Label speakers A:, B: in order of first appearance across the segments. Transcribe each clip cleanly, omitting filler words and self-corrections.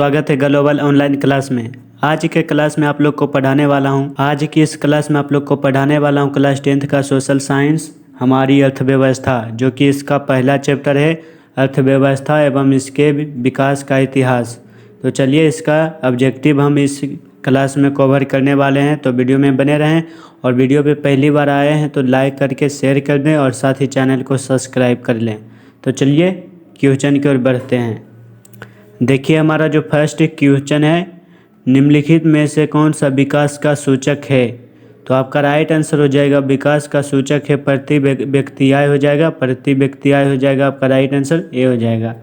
A: स्वागत है global online class में। आज के क्लास में आप लोग को पढ़ाने वाला हूं। आज की इस क्लास में आप लोग को पढ़ाने वाला हूं क्लास 10th का सोशल साइंस, हमारी अर्थव्यवस्था, जो कि इसका पहला चैप्टर है, अर्थव्यवस्था एवं इसके विकास का इतिहास। तो चलिए, इसका ऑब्जेक्टिव हम इस क्लास में कवर करने वाले हैं, तो वीडियो में बने रहें। और वीडियो पे पहली बार आए हैं तो लाइक करके शेयर कर दें और साथ ही चैनल को सब्सक्राइब कर लें। तो चलिए क्वेश्चन की ओर बढ़ते हैं। देखिए, हमारा जो फर्स्ट क्वेश्चन है, निम्नलिखित में से कौन सा विकास का सूचक है? तो आपका राइट आंसर हो जाएगा विकास का सूचक है प्रति व्यक्ति आय हो जाएगा। प्रति व्यक्ति आय हो जाएगा, आपका राइट आंसर ए हो जाएगा।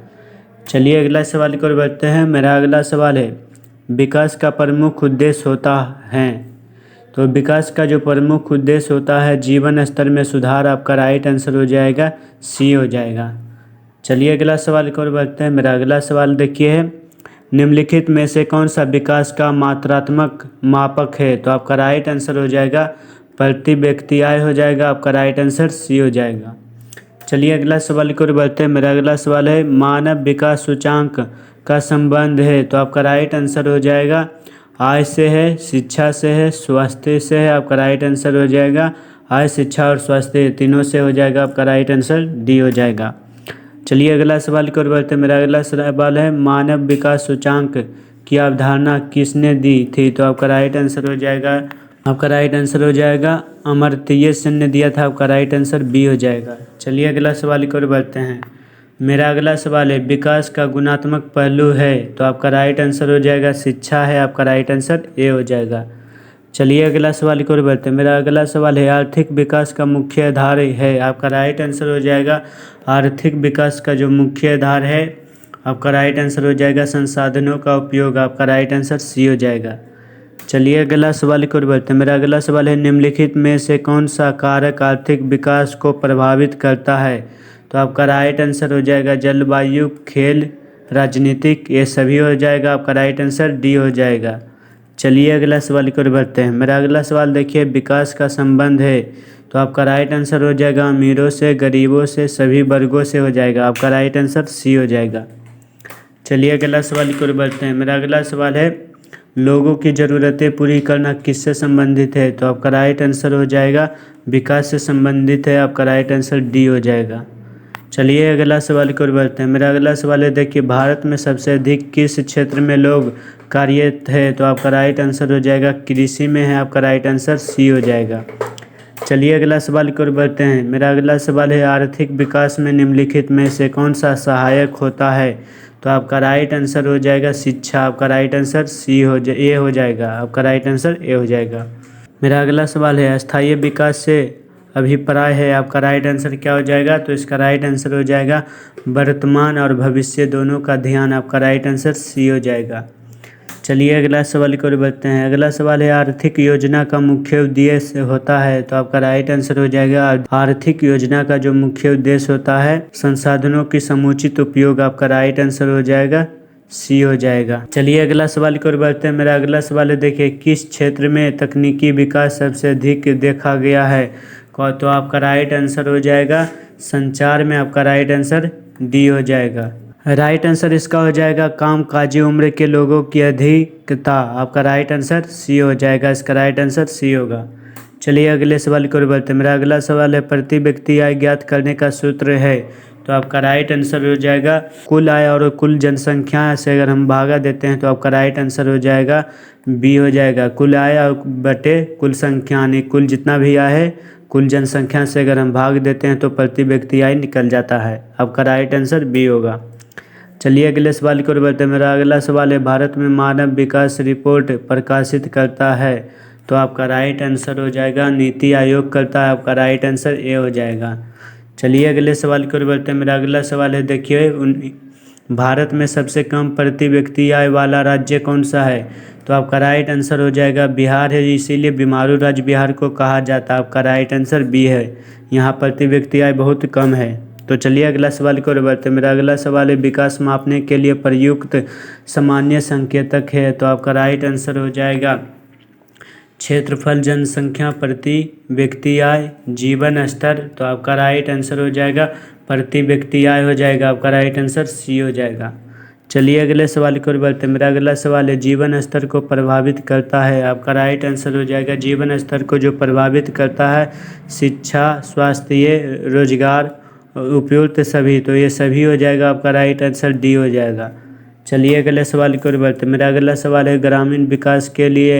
A: चलिए अगला सवाल की ओर बढ़ते हैं। मेरा अगला सवाल है, विकास का प्रमुख उद्देश्य होता है? तो विकास का जो प्रमुख उद्देश्य होता है जीवन स्तर में सुधार, आपका राइट आंसर हो जाएगा सी हो जाएगा। चलिए अगला सवाल की ओर बढ़ते हैं। मेरा अगला सवाल देखिए है, निम्नलिखित में से कौन सा विकास का मात्रात्मक मापक है? तो आपका राइट आंसर हो जाएगा प्रति व्यक्ति आय हो जाएगा, आपका राइट आंसर सी हो जाएगा। चलिए अगला सवाल की ओर बढ़ते हैं। मेरा अगला सवाल है, मानव विकास सूचांक का संबंध है? तो आपका राइट आंसर हो जाएगा आय से है, शिक्षा से है, स्वास्थ्य से है, आपका राइट आंसर हो जाएगा आय, शिक्षा और स्वास्थ्य तीनों से हो जाएगा, आपका राइट आंसर डी हो जाएगा। चलिए अगला सवाल की ओर बढ़ते हैं। मेरा अगला सवाल है, मानव विकास सूचांक की अवधारणा किसने दी थी? तो आपका राइट आंसर हो जाएगा, आपका राइट आंसर हो जाएगा अमर्त्य सेन ने दिया था, आपका राइट आंसर बी हो जाएगा। चलिए अगला सवाल की ओर बढ़ते हैं। मेरा अगला सवाल है, विकास का गुणात्मक पहलू है? तो आपका राइट आंसर हो जाएगा शिक्षा है, आपका राइट आंसर ए हो जाएगा। चलिए अगला सवाल की ओर बढ़ते हैं। मेरा अगला सवाल है, आर्थिक विकास का मुख्य आधार है? आपका राइट आंसर हो जाएगा आर्थिक विकास का जो मुख्य आधार है, आपका राइट आंसर हो जाएगा संसाधनों का उपयोग, आपका राइट आंसर सी हो जाएगा। चलिए अगला सवाल की ओर बढ़ते हैं। मेरा अगला सवाल है, निम्नलिखित में से कौन सा कारक आर्थिक विकास को प्रभावित करता है? तो आपका राइट आंसर हो जाएगा जलवायु, खेल, राजनीतिक, ये सभी हो जाएगा, आपका राइट आंसर डी हो जाएगा। चलिए अगला सवाल की ओर बढ़ते हैं। मेरा अगला सवाल देखिए, विकास का संबंध है? तो आपका राइट आंसर हो जाएगा अमीरों से, गरीबों से, सभी वर्गों से हो जाएगा, आपका राइट आंसर सी हो जाएगा। चलिए अगला सवाल की ओर बढ़ते हैं। मेरा अगला सवाल है, लोगों की ज़रूरतें पूरी करना किससे संबंधित है? तो आपका राइट आंसर हो जाएगा विकास से संबंधित है, आपका राइट आंसर डी हो जाएगा। चलिए अगला सवाल की ओर बढ़ते हैं। मेरा अगला सवाल है, देखिए, भारत में सबसे अधिक किस क्षेत्र में लोग कार्यरत है? तो आपका राइट आंसर हो जाएगा कृषि में है, आपका राइट आंसर सी हो जाएगा। चलिए अगला सवाल की ओर बढ़ते हैं। मेरा अगला सवाल है, आर्थिक विकास में निम्नलिखित में से कौन सा सहायक होता है? तो आपका राइट आंसर हो जाएगा शिक्षा, आपका राइट आंसर ए हो जाएगा, आपका राइट आंसर ए हो जाएगा। मेरा अगला सवाल है, अस्थायी विकास से अभिप्राय है? आपका राइट आंसर क्या हो जाएगा? तो इसका राइट आंसर हो जाएगा वर्तमान और भविष्य दोनों का ध्यान, आपका राइट आंसर सी हो जाएगा। चलिए अगला सवाल की ओर बढ़ते हैं। अगला सवाल है, आर्थिक योजना का मुख्य उद्देश्य होता है? तो आपका राइट आंसर हो जाएगा आर्थिक योजना का जो मुख्य उद्देश्य होता है संसाधनों की समुचित उपयोग, आपका राइट आंसर हो जाएगा सी हो जाएगा। चलिए अगला सवाल की ओर बढ़ते हैं। मेरा अगला सवाल है, देखिए, किस क्षेत्र में तकनीकी विकास सबसे अधिक देखा गया है? तो आपका राइट आंसर हो जाएगा संचार में, आपका राइट आंसर डी हो जाएगा। राइट आंसर इसका हो जाएगा कामकाजी उम्र के लोगों की अधिकता, आपका राइट आंसर सी हो जाएगा, इसका राइट आंसर सी होगा। चलिए अगले सवाल की ओर बढ़ते हैं। मेरा अगला सवाल है, प्रति व्यक्ति आय ज्ञात करने का सूत्र है? तो आपका राइट आंसर हो जाएगा कुल आय और कुल जनसंख्या से अगर हम भागा देते हैं तो आपका राइट आंसर हो जाएगा बी हो जाएगा। कुल आय और बटे कुल संख्या, यानी कुल जितना भी आय है कुल जनसंख्या से अगर हम भाग देते हैं तो प्रति व्यक्ति आय निकल जाता है, आपका राइट आंसर बी होगा। चलिए अगले सवाल की ओर बढ़ते हैं। मेरा अगला सवाल है, भारत में मानव विकास रिपोर्ट प्रकाशित करता है? तो आपका राइट आंसर हो जाएगा नीति आयोग करता है, आपका राइट आंसर ए हो जाएगा। चलिए अगले सवाल की ओर बढ़ते हैं। मेरा अगला सवाल है, देखिए, भारत में सबसे कम प्रति व्यक्ति आय वाला राज्य कौन सा है? तो आपका राइट आंसर हो जाएगा बिहार है, इसीलिए बीमारू राज्य बिहार को कहा जाता है, आपका राइट आंसर बी है, यहाँ प्रति व्यक्ति आय बहुत कम है। तो चलिए अगला सवाल की ओर बढ़ते हैं। मेरा अगला सवाल है, विकास मापने के लिए प्रयुक्त सामान्य संकेतक है? तो आपका राइट आंसर हो जाएगा क्षेत्रफल, जनसंख्या, प्रति व्यक्ति आय, जीवन स्तर, तो आपका राइट आंसर हो जाएगा प्रति व्यक्ति आय हो जाएगा, आपका राइट आंसर सी हो जाएगा। चलिए अगले सवाल की ओर बढ़ते हैं। मेरा अगला सवाल है, जीवन स्तर को प्रभावित करता है। आपका राइट आंसर हो जाएगा जीवन स्तर को जो प्रभावित करता है, शिक्षा, स्वास्थ्य, रोजगार, उपयुक्त सभी, तो ये सभी हो जाएगा। आपका राइट आंसर डी हो जाएगा। चलिए अगले सवाल की ओर बढ़ते हैं। मेरा अगला सवाल है, ग्रामीण विकास के लिए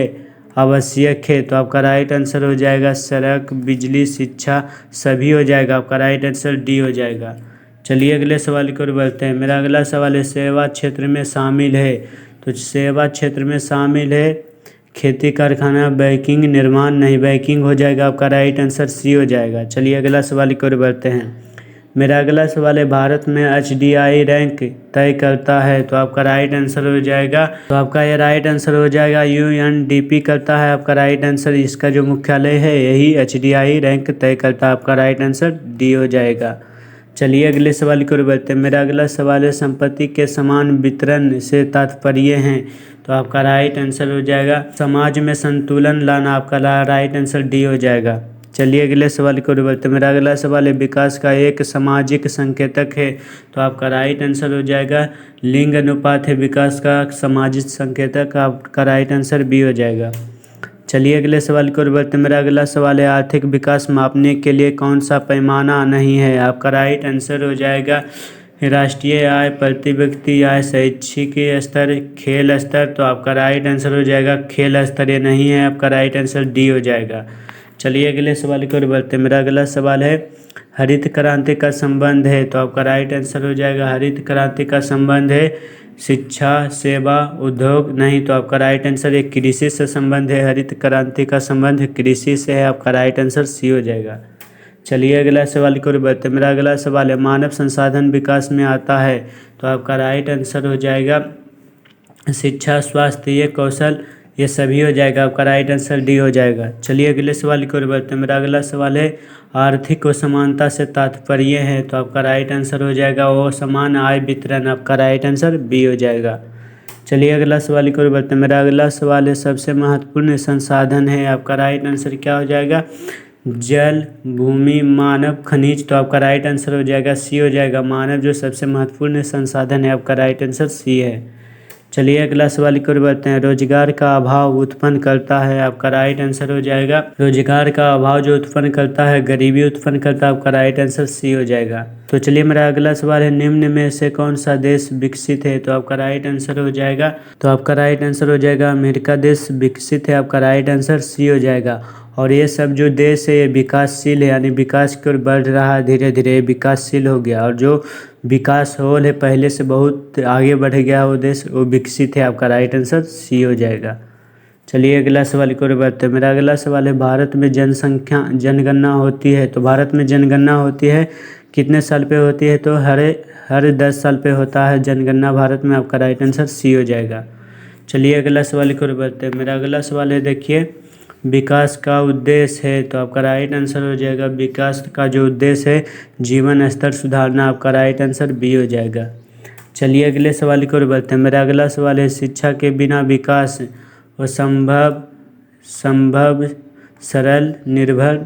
A: आवश्यक है, तो आपका राइट आंसर हो जाएगा सड़क, बिजली, शिक्षा, सभी हो जाएगा। आपका राइट आंसर डी हो जाएगा। चलिए अगले सवाल की ओर बढ़ते हैं। मेरा अगला सवाल है, सेवा क्षेत्र में शामिल है, तो सेवा क्षेत्र में शामिल है खेती, कारखाना, बैंकिंग, निर्माण, नहीं, बैंकिंग हो जाएगा। आपका राइट आंसर सी हो जाएगा। चलिए अगला सवाल की ओर बढ़ते हैं। मेरा अगला सवाल है, भारत में HDI रैंक तय करता है, तो आपका राइट आंसर हो जाएगा, तो आपका ये राइट आंसर हो जाएगा UNDP करता है। आपका राइट आंसर, इसका जो मुख्यालय है यही HDI रैंक तय करता है। आपका राइट आंसर डी हो जाएगा। चलिए अगले सवाल की ओर बढ़ते हैं। मेरा अगला सवाल है, संपत्ति के समान वितरण से तात्पर्य है, तो आपका राइट आंसर हो जाएगा समाज में संतुलन लाना। आपका राइट आंसर डी हो जाएगा। चलिए अगले सवाल की ओर बढ़ते हैं। मेरा अगला सवाल है, विकास का एक सामाजिक संकेतक है, तो आपका राइट आंसर हो जाएगा लिंग अनुपात है विकास का सामाजिक संकेतक। आपका राइट आंसर बी हो जाएगा। चलिए अगले सवाल की ओर बढ़ते हैं। मेरा अगला सवाल है, आर्थिक विकास मापने के लिए कौन सा पैमाना नहीं है। आपका राइट आंसर हो जाएगा राष्ट्रीय आय, प्रति व्यक्ति आय, शैक्षिक स्तर, खेल स्तर, तो आपका राइट आंसर हो जाएगा खेल स्तर, ये नहीं है। आपका राइट आंसर डी हो जाएगा। चलिए अगले सवाल की ओर बढ़ते हैं। मेरा अगला सवाल है, हरित क्रांति का संबंध है, तो आपका राइट आंसर हो जाएगा हरित क्रांति का संबंध है शिक्षा, सेवा, उद्योग, नहीं, तो आपका राइट आंसर एक कृषि से संबंध है। हरित क्रांति का संबंध कृषि से है। आपका राइट आंसर सी हो जाएगा। चलिए अगला सवाल की ओर बढ़ते हैं। मेरा अगला सवाल है, मानव संसाधन विकास में आता है, तो आपका राइट आंसर हो जाएगा शिक्षा, स्वास्थ्य, कौशल, ये सभी हो जाएगा। आपका राइट आंसर डी हो जाएगा। चलिए अगले सवाल की ओर बढ़ते हैं। मेरा अगला सवाल है, आर्थिक असमानता से तात्पर्य है, तो आपका राइट आंसर हो जाएगा वो समान आय वितरण। आपका राइट आंसर बी हो जाएगा। चलिए अगला सवाल की ओर बढ़ते हैं। मेरा अगला सवाल है, सबसे महत्वपूर्ण संसाधन है, आपका राइट आंसर क्या हो जाएगा जल, भूमि, मानव, खनिज, तो आपका राइट आंसर हो जाएगा सी हो जाएगा। मानव जो सबसे महत्वपूर्ण संसाधन है, आपका राइट आंसर सी है। चलिए अगला सवाल की ओर बढ़ते हैं। रोजगार का अभाव उत्पन्न करता है, आपका राइट आंसर हो जाएगा रोजगार का अभाव जो उत्पन्न करता है गरीबी उत्पन्न करता है। आपका राइट आंसर सी हो जाएगा। तो चलिए मेरा अगला सवाल है, निम्न में से कौन सा देश विकसित है, तो आपका राइट आंसर हो जाएगा, तो आपका राइट आंसर हो जाएगा अमेरिका देश विकसित है। आपका राइट आंसर सी हो जाएगा। और ये सब जो देश है ये विकासशील है, यानी विकास की ओर बढ़ रहा है, धीरे धीरे विकासशील हो गया। और जो विकास होल है पहले से बहुत आगे बढ़ गया वो देश, वो विकसित है। आपका राइट आंसर सी हो जाएगा। चलिए अगला सवाल की ओर बढ़ते हैं। मेरा अगला सवाल है, भारत में जनगणना होती है, तो भारत में जनगणना होती है कितने साल पे होती है, तो हर 10 साल पे होता है जनगणना भारत में। आपका राइट आंसर सी हो जाएगा। चलिए अगला सवाल की ओर बढ़ते हैं। मेरा अगला सवाल है, देखिए विकास का उद्देश्य है, तो आपका राइट आंसर हो जाएगा विकास का जो उद्देश्य है जीवन स्तर सुधारना। आपका राइट आंसर बी हो जाएगा। चलिए अगले सवाल की ओर बढ़ते हैं। मेरा अगला सवाल है, शिक्षा के बिना विकास संभव, सरल, निर्भर,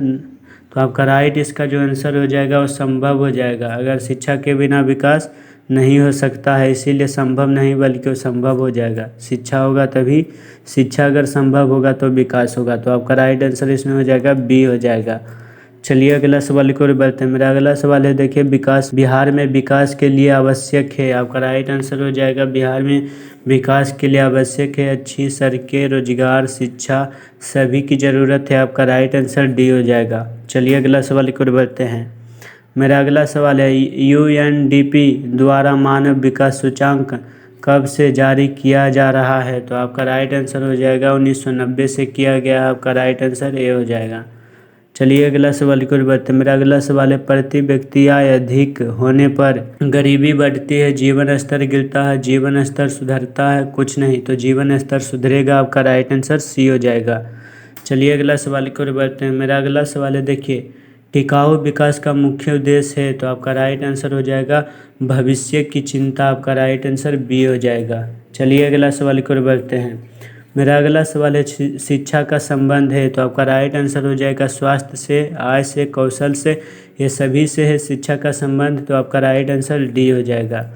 A: तो आपका राइट इसका जो आंसर हो जाएगा वो संभव हो जाएगा। अगर शिक्षा के बिना विकास नहीं हो सकता है, इसीलिए संभव नहीं बल्कि वो संभव हो जाएगा। शिक्षा होगा तभी, शिक्षा अगर संभव होगा तो विकास होगा, तो आपका राइट आंसर इसमें हो जाएगा बी हो जाएगा। चलिए अगला सवाल की ओर बढ़ते हैं। मेरा अगला सवाल है, देखिए बिहार में विकास के लिए आवश्यक है, आपका राइट आंसर हो जाएगा बिहार में विकास के लिए आवश्यक है अच्छी सड़कें, रोजगार, शिक्षा, सभी की ज़रूरत है। आपका राइट आंसर डी हो जाएगा। चलिए अगला सवाल की ओर बढ़ते हैं। मेरा अगला सवाल है, UNDP द्वारा मानव विकास सूचांक कब से जारी किया जा रहा है, तो आपका राइट आंसर हो जाएगा 1990 से किया गया। आपका राइट आंसर ए हो जाएगा। चलिए अगला सवाल की ओर बढ़ते हैं। मेरा अगला सवाल है, प्रति व्यक्ति आय अधिक होने पर गरीबी बढ़ती है, जीवन स्तर गिरता है, जीवन स्तर सुधरता है, कुछ नहीं, तो जीवन स्तर सुधरेगा। आपका राइट आंसर सी हो जाएगा। चलिए अगला सवाल की ओर बढ़ते हैं। मेरा अगला सवाल है, देखिए टिकाऊ विकास का मुख्य उद्देश्य है, तो आपका राइट आंसर हो जाएगा भविष्य की चिंता। आपका राइट आंसर बी हो जाएगा। चलिए अगला सवाल की ओर बढ़ते हैं। मेरा अगला सवाल है, शिक्षा का संबंध है, तो आपका राइट आंसर हो जाएगा स्वास्थ्य से, आय से, कौशल से, ये सभी से है शिक्षा का संबंध, तो आपका राइट आंसर डी हो जाएगा।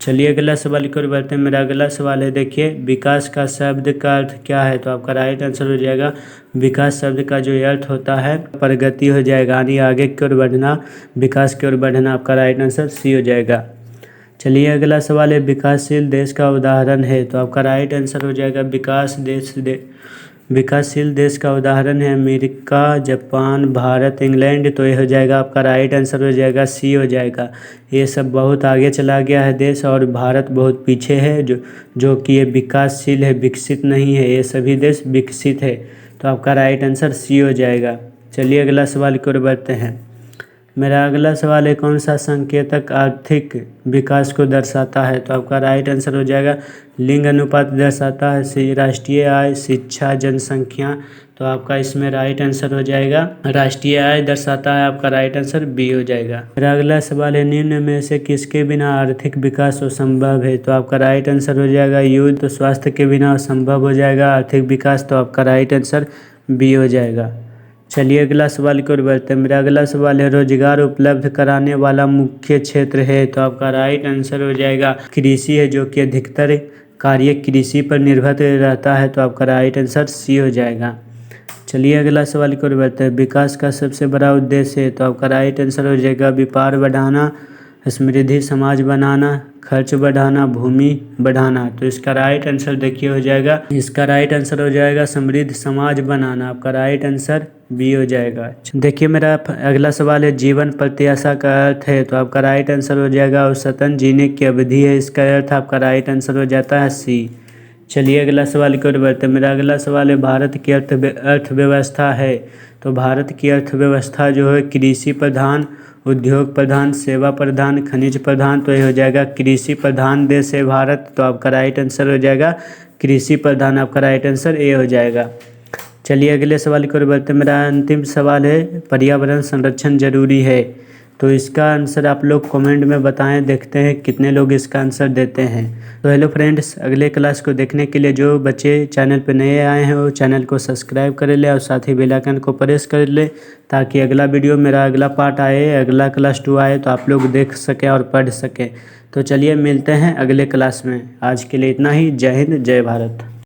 A: चलिए अगला सवाल की ओर बढ़ते हैं। मेरा अगला सवाल है, देखिए विकास का शब्द का अर्थ क्या है। तो आपका राइट आंसर हो जाएगा विकास शब्द का जो अर्थ होता है प्रगति हो जाएगा, यानी आगे की ओर बढ़ना, विकास की ओर बढ़ना। आपका राइट आंसर सी हो जाएगा। चलिए अगला सवाल है, विकासशील देश का उदाहरण है। तो आपका राइट आंसर हो जाएगा विकासशील देश का उदाहरण है अमेरिका, जापान, भारत, इंग्लैंड। तो ये हो जाएगा आपका राइट आंसर हो जाएगा सी हो जाएगा। ये सब बहुत आगे चला गया है देश, और भारत बहुत पीछे है, जो कि ये विकासशील है, विकसित नहीं है। ये सभी देश विकसित है। तो आपका राइट आंसर सी हो जाएगा। चलिए अगला सवाल की ओर बढ़ते हैं। मेरा अगला सवाल है, कौन सा संकेतक आर्थिक विकास को दर्शाता है। तो आपका राइट आंसर हो जाएगा लिंग अनुपात दर्शाता है, राष्ट्रीय आय, शिक्षा, जनसंख्या। तो आपका इसमें राइट आंसर हो जाएगा राष्ट्रीय आय दर्शाता है। आपका राइट आंसर बी हो जाएगा। मेरा अगला सवाल है, निम्न में से किसके बिना आर्थिक विकास असंभव है। तो आपका राइट आंसर हो जाएगा युद्ध। तो स्वास्थ्य के बिना असंभव हो जाएगा आर्थिक विकास। तो आपका राइट आंसर बी हो जाएगा। चलिए अगला सवाल की ओर बढ़ते हैं। मेरा अगला सवाल है, रोजगार उपलब्ध कराने वाला मुख्य क्षेत्र है। तो आपका राइट आंसर हो जाएगा कृषि है, जो कि अधिकतर कार्य कृषि पर निर्भर रहता है। तो आपका राइट आंसर सी हो जाएगा। चलिए अगला सवाल की ओर बढ़ते हैं। विकास का सबसे बड़ा उद्देश्य है। तो आपका राइट आंसर हो जाएगा व्यापार बढ़ाना, समृद्धि समाज बनाना, खर्च बढ़ाना, भूमि बढ़ाना। तो इसका राइट आंसर देखिए हो जाएगा, इसका राइट आंसर हो जाएगा समृद्ध समाज बनाना। आपका राइट आंसर बी हो जाएगा। देखिए मेरा अगला सवाल है, जीवन प्रत्याशा का अर्थ है। तो आपका राइट आंसर हो जाएगा औसतन जीने की अवधि है, इसका अर्थ आपका राइट आंसर हो जाता है सी। चलिए अगला सवाल की ओर बढ़ते हैं। मेरा अगला सवाल है, भारत की अर्थव्यवस्था है। तो भारत की अर्थव्यवस्था जो है कृषि प्रधान, उद्योग प्रधान, सेवा प्रधान, खनिज प्रधान। तो ये हो जाएगा कृषि प्रधान देश है भारत। तो आपका राइट आंसर हो जाएगा कृषि प्रधान। आपका राइट आंसर ए हो जाएगा। चलिए अगले सवाल की ओर बढ़ते हैं। मेरा अंतिम सवाल है, पर्यावरण संरक्षण जरूरी है। तो इसका आंसर आप लोग कमेंट में बताएं, देखते हैं कितने लोग इसका आंसर देते हैं। तो हेलो फ्रेंड्स, अगले क्लास को देखने के लिए जो बच्चे चैनल पर नए आए हैं वो चैनल को सब्सक्राइब कर ले और साथ ही बेल आइकन को प्रेस कर ले, ताकि अगला वीडियो मेरा अगला पार्ट आए, अगला क्लास 2 आए तो आप लोग देख सकें और पढ़ सकें। तो चलिए मिलते हैं अगले क्लास में। आज के लिए इतना ही। जय हिंद, जय भारत।